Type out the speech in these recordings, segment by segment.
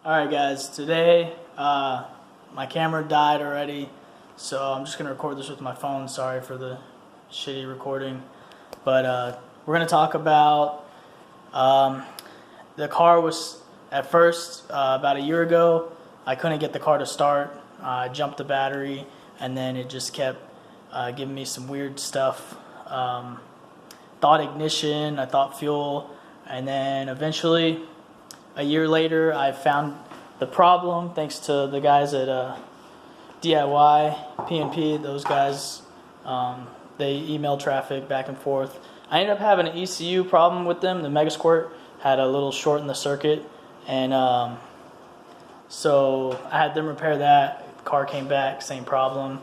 Alright guys, today my camera died already, so I'm just going to record this with my phone. Sorry for the shitty recording. But we're going to talk about the car was, at first, about a year ago, I couldn't get the car to start. I jumped the battery, and then it just kept giving me some weird stuff. Thought ignition, I thought fuel, and then eventually a year later, I found the problem thanks to the guys at DIY, P&P. Those guys, they email traffic back and forth. I ended up having an ECU problem with them. The Megasquirt had a little short in the circuit, and so I had them repair that. The car came back, same problem.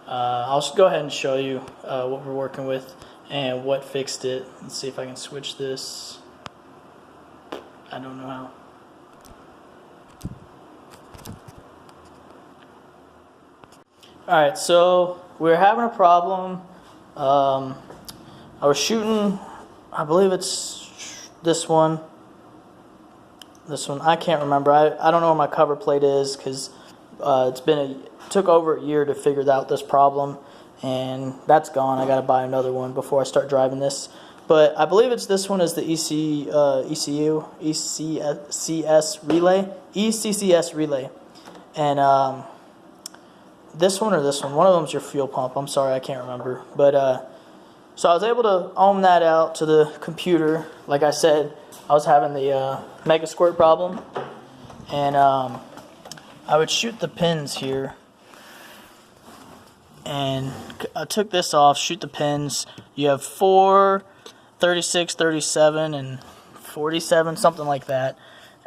I'll just go ahead and show you what we're working with and what fixed it. Let's see if I can switch this. I don't know how. Alright, so we're having a problem. I was shooting, I believe it's this one. I can't remember. I don't know where my cover plate is because it took over a year to figure out this problem, and that's gone. I got to buy another one before I start driving this. But I believe it's this one is the ECCS relay. And this one or this one. One of them is your fuel pump. I'm sorry, I can't remember. But so I was able to ohm that out to the computer. Like I said, I was having the Megasquirt problem. And I would shoot the pins here. And I took this off, shoot the pins. You have 4, 36, 37, and 47, something like that.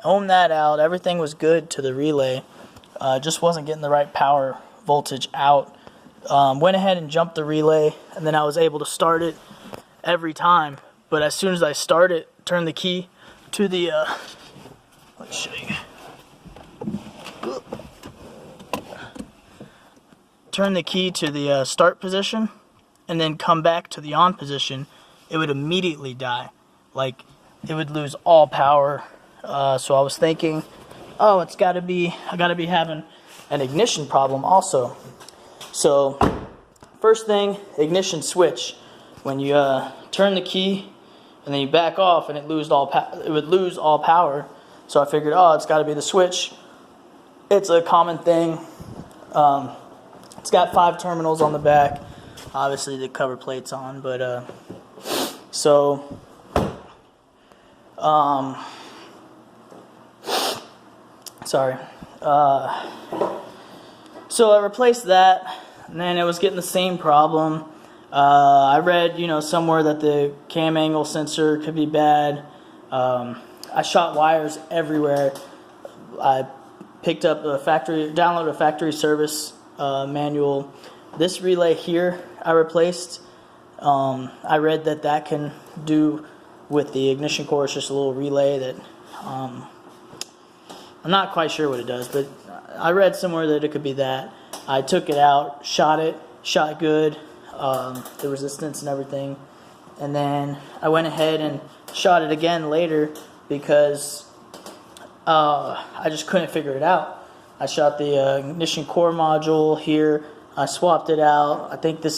Ohm that out. Everything was good to the relay. Just wasn't getting the right power voltage out. Went ahead and jumped the relay, and then I was able to start it every time. But as soon as I start it, turn the key to the let's show you. Turn the key to the start position, and then come back to the on position, it would immediately die. Like, it would lose all power. So I was thinking, oh, I gotta be having an ignition problem also. So first thing, ignition switch. When you turn the key and then you back off, and it would lose all power. So I figured, oh, it's got to be the switch. It's a common thing. It's got 5 terminals on the back. Obviously the cover plate's on, but so so I replaced that, and then it was getting the same problem. I read, somewhere that the cam angle sensor could be bad. I shot wires everywhere. I picked up downloaded a factory service manual. This relay here I replaced. I read that can do with the ignition core. It's just a little relay that I'm not quite sure what it does, but I read somewhere that it could be that. I took it out, shot good, the resistance and everything, and then I went ahead and shot it again later because I just couldn't figure it out. I shot the ignition core module here. I swapped it out. I think I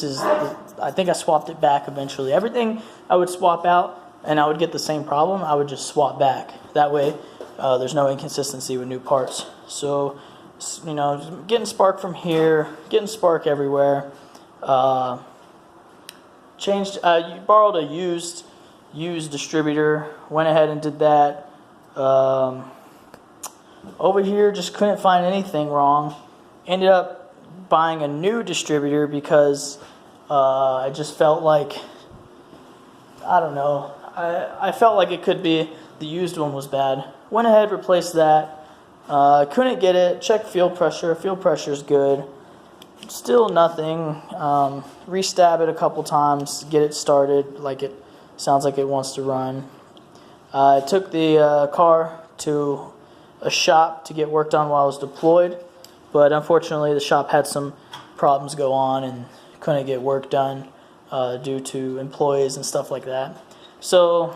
swapped it back eventually. Everything I would swap out and I would get the same problem, I would just swap back. That way there's no inconsistency with new parts. So, getting spark from here, getting spark everywhere. You borrowed a used distributor. Went ahead and did that. Over here, just couldn't find anything wrong. Ended up buying a new distributor because I just felt like, I don't know, I felt like it could be the used one was bad. Went ahead, replaced that. Couldn't get it. Checked fuel pressure. Fuel pressure's good. Still nothing. Restab it a couple times. Get it started. Like it sounds like it wants to run. I took the car to a shop to get worked on while I was deployed, but unfortunately the shop had some problems go on and couldn't get work done due to employees and stuff like that. So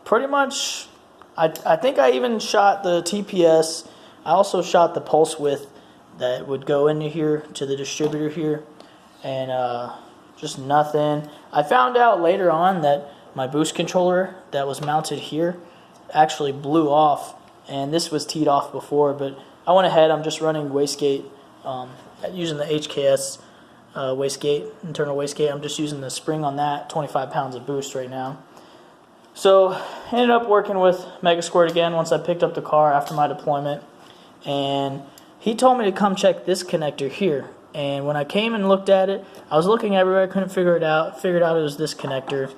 pretty much I think I even shot the TPS. I also shot the pulse width that would go into here to the distributor here, and just nothing. I found out later on that my boost controller that was mounted here actually blew off, and this was teed off before, but I went ahead. I'm just running wastegate, using the HKS wastegate, internal wastegate. I'm just using the spring on that, 25 pounds of boost right now. So ended up working with Megasquirt again once I picked up the car after my deployment, and he told me to come check this connector here. And when I came and looked at it, I was looking everywhere, I couldn't figure it out. Figured out it was this connector.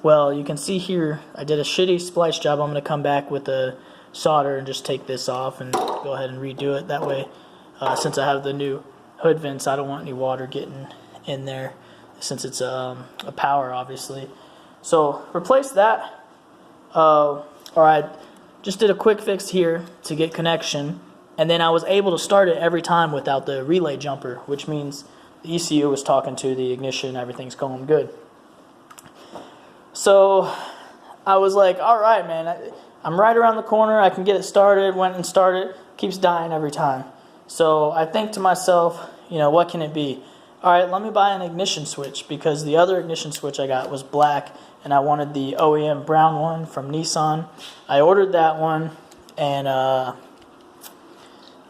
Well, you can see here, I did a shitty splice job. I'm going to come back with a solder and just take this off and go ahead and redo it. That way, since I have the new hood vents, I don't want any water getting in there, since it's a power, obviously. So replace that. Or I just did a quick fix here to get connection, and then I was able to start it every time without the relay jumper, which means the ECU was talking to the ignition, everything's going good. So I was like, all right, man, I'm right around the corner, I can get it started. Went and started, keeps dying every time. So I think to myself, you know, what can it be? All right, let me buy an ignition switch, because the other ignition switch I got was black, and I wanted the OEM brown one from Nissan. I ordered that one, and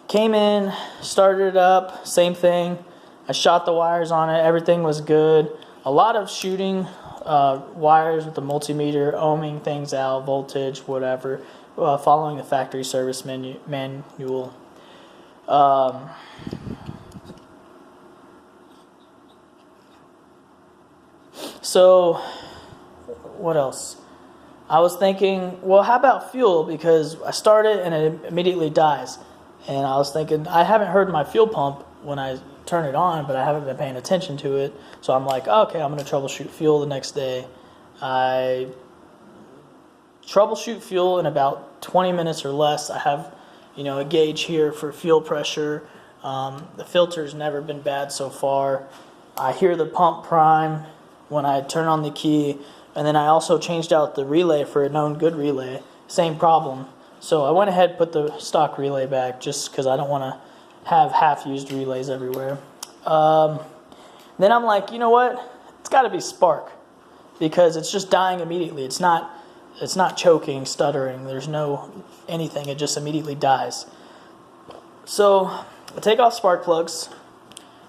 came in, started it up, same thing. I shot the wires on it, everything was good. A lot of shooting wires with the multimeter, ohming things out, voltage, whatever, following the factory service manual. So, what else? I was thinking, well, how about fuel? Because I start it and it immediately dies. And I was thinking, I haven't heard my fuel pump when I turn it on, but I haven't been paying attention to it. So I'm like, okay, I'm going to troubleshoot fuel the next day. I troubleshoot fuel in about 20 minutes or less. I have, you know, a gauge here for fuel pressure. The filter's never been bad so far. I hear the pump prime when I turn on the key, and then I also changed out the relay for a known good relay. Same problem. So I went ahead and put the stock relay back, just because I don't want to have half-used relays everywhere. Then I'm like, you know what? It's got to be spark, because it's just dying immediately. It's not choking, stuttering. There's no anything. It just immediately dies. So I take off spark plugs.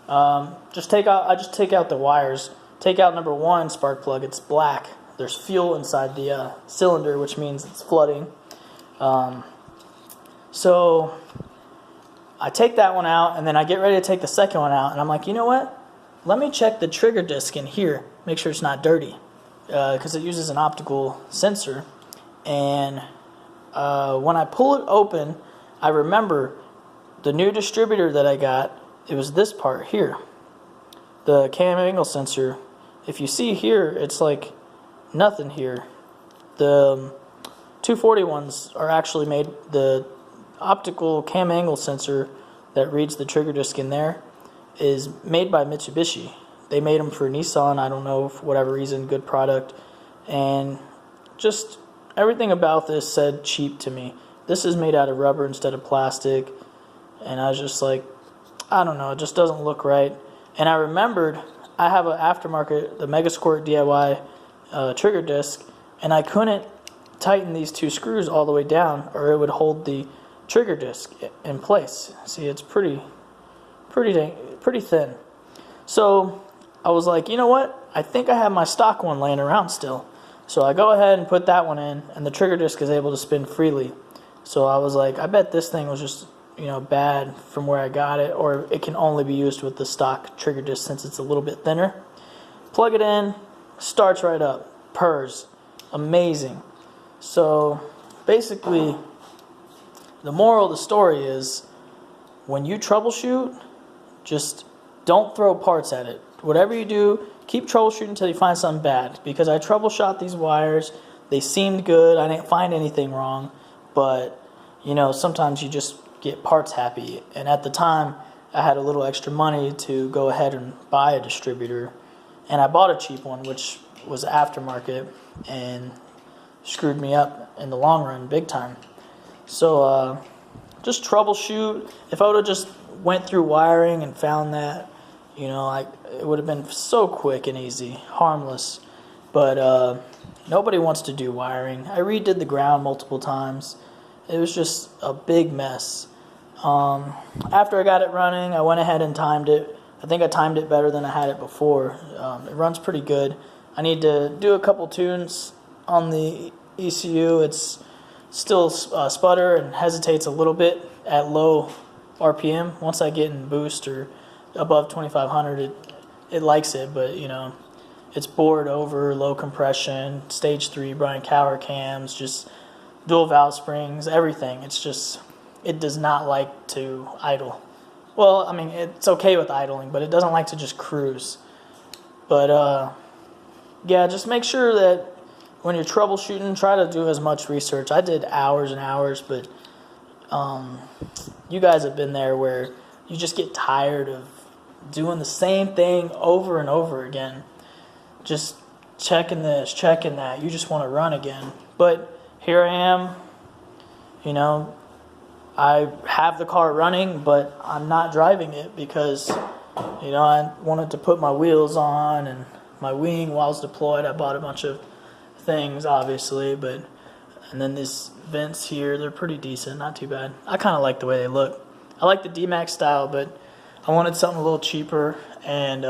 I just take out the wires. Take out number one spark plug. It's black. There's fuel inside the cylinder, which means it's flooding. So I take that one out, and then I get ready to take the second one out, and I'm like, you know what? Let me check the trigger disc in here, make sure it's not dirty, because it uses an optical sensor. And when I pull it open, I remember the new distributor that I got, it was this part here, the cam angle sensor. If you see here, it's like nothing here. The 240 ones are actually made, the optical cam angle sensor that reads the trigger disc in there is made by Mitsubishi. They made them for Nissan, I don't know, for whatever reason, good product. And just everything about this said cheap to me. This is made out of rubber instead of plastic. And I was just like, I don't know, it just doesn't look right. And I remembered I have an aftermarket, the Megasquirt DIY trigger disc, and I couldn't tighten these two screws all the way down, or it would hold the trigger disc in place. See, it's pretty thin. So I was like, you know what? I think I have my stock one laying around still. So I go ahead and put that one in, and the trigger disc is able to spin freely. So I was like, I bet this thing was just, you know, bad from where I got it, or it can only be used with the stock trigger disc since it's a little bit thinner. Plug it in, starts right up, purrs, amazing. So basically, the moral of the story is, when you troubleshoot, just don't throw parts at it. Whatever you do, keep troubleshooting until you find something bad. Because I troubleshot these wires, they seemed good, I didn't find anything wrong, but you know, sometimes you just get parts happy. And at the time, I had a little extra money to go ahead and buy a distributor, and I bought a cheap one, which was aftermarket, and screwed me up in the long run big time. So just troubleshoot. If I would have just went through wiring and found that, it would have been so quick and easy, harmless. But nobody wants to do wiring. I redid the ground multiple times. It was just a big mess. After I got it running, I went ahead and timed it. I think I timed it better than I had it before. It runs pretty good. I need to do a couple tunes on the ECU. It's still sputter and hesitates a little bit at low RPM. Once I get in boost or above 2500, it likes it, but it's bored over, low compression, stage 3 Brian Cower cams, just dual valve springs, everything. It does not like to idle. Well, I mean, it's okay with idling, but it doesn't like to just cruise. But yeah, just make sure that when you're troubleshooting, try to do as much research. I did hours and hours, but you guys have been there where you just get tired of doing the same thing over and over again. Just checking this, checking that. You just want to run again. But here I am, I have the car running, but I'm not driving it because, I wanted to put my wheels on and my wing while it's deployed. I bought a bunch of things, obviously, and then these vents here, they're pretty decent, not too bad. I kind of like the way they look. I like the D-Max style, but I wanted something a little cheaper and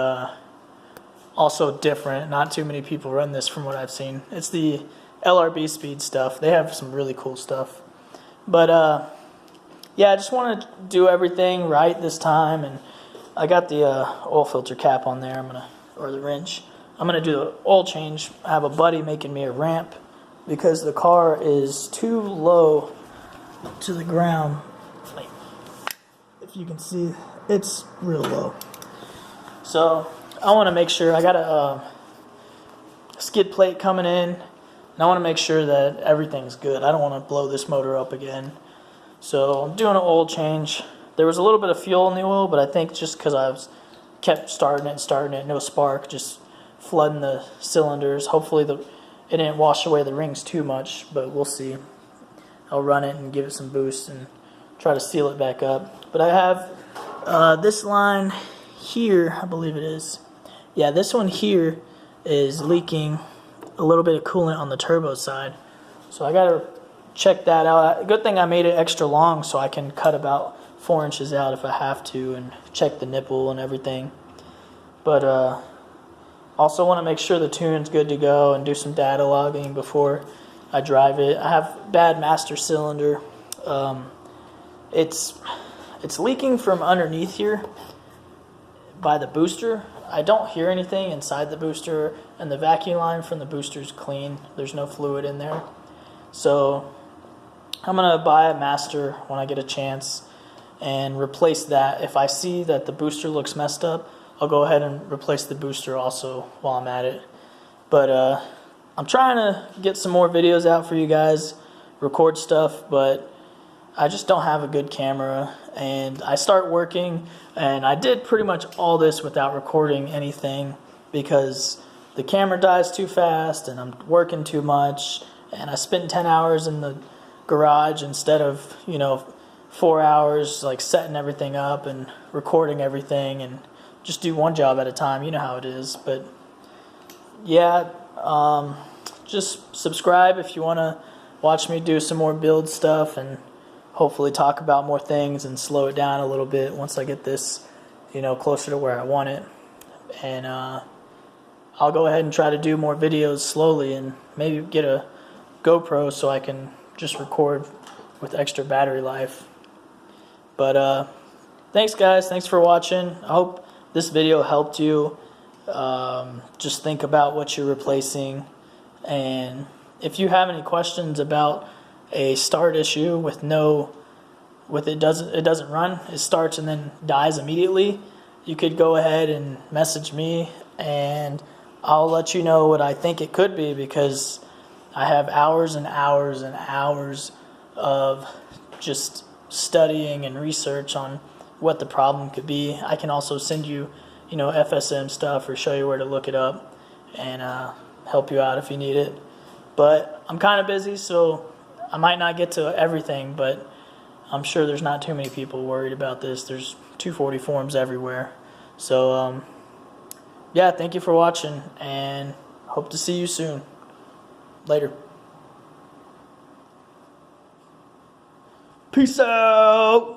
also different. Not too many people run this from what I've seen. It's the LRB Speed stuff. They have some really cool stuff. But yeah, I just want to do everything right this time, and I got the oil filter cap on there. Or the wrench. I'm gonna do the oil change. I have a buddy making me a ramp because the car is too low to the ground. Like, if you can see, it's real low. So I want to make sure I got a skid plate coming in, and I want to make sure that everything's good. I don't want to blow this motor up again. So I'm doing an oil change. There was a little bit of fuel in the oil, but I think just because I kept starting it, no spark, just flooding the cylinders. Hopefully it didn't wash away the rings too much, but we'll see. I'll run it and give it some boost and try to seal it back up. But I have this line here, I believe it is. Yeah, this one here is leaking a little bit of coolant on the turbo side. So I got to check that out. Good thing I made it extra long so I can cut about 4 inches out if I have to and check the nipple and everything. But also want to make sure the tune's good to go and do some data logging before I drive it. I have bad master cylinder. It's leaking from underneath here by the booster. I don't hear anything inside the booster, and the vacuum line from the booster is clean. There's no fluid in there. So I'm going to buy a master when I get a chance and replace that. If I see that the booster looks messed up, I'll go ahead and replace the booster also while I'm at it. But I'm trying to get some more videos out for you guys, record stuff, but I just don't have a good camera. And I start working, and I did pretty much all this without recording anything because the camera dies too fast and I'm working too much, and I spent 10 hours in the garage instead of 4 hours like setting everything up and recording everything, and just do one job at a time. You know how it is. But yeah, just subscribe if you want to watch me do some more build stuff and hopefully talk about more things and slow it down a little bit once I get this closer to where I want it. And I'll go ahead and try to do more videos slowly and maybe get a GoPro so I can just record with extra battery life. But thanks guys, thanks for watching. I hope this video helped you just think about what you're replacing, and if you have any questions about a start issue it doesn't run, it starts and then dies immediately, you could go ahead and message me and I'll let you know what I think it could be, because I have hours and hours and hours of just studying and research on what the problem could be. I can also send you, FSM stuff or show you where to look it up and help you out if you need it. But I'm kind of busy, so I might not get to everything, but I'm sure there's not too many people worried about this. There's 240 forums everywhere. So, yeah, thank you for watching, and hope to see you soon. Later. Peace out.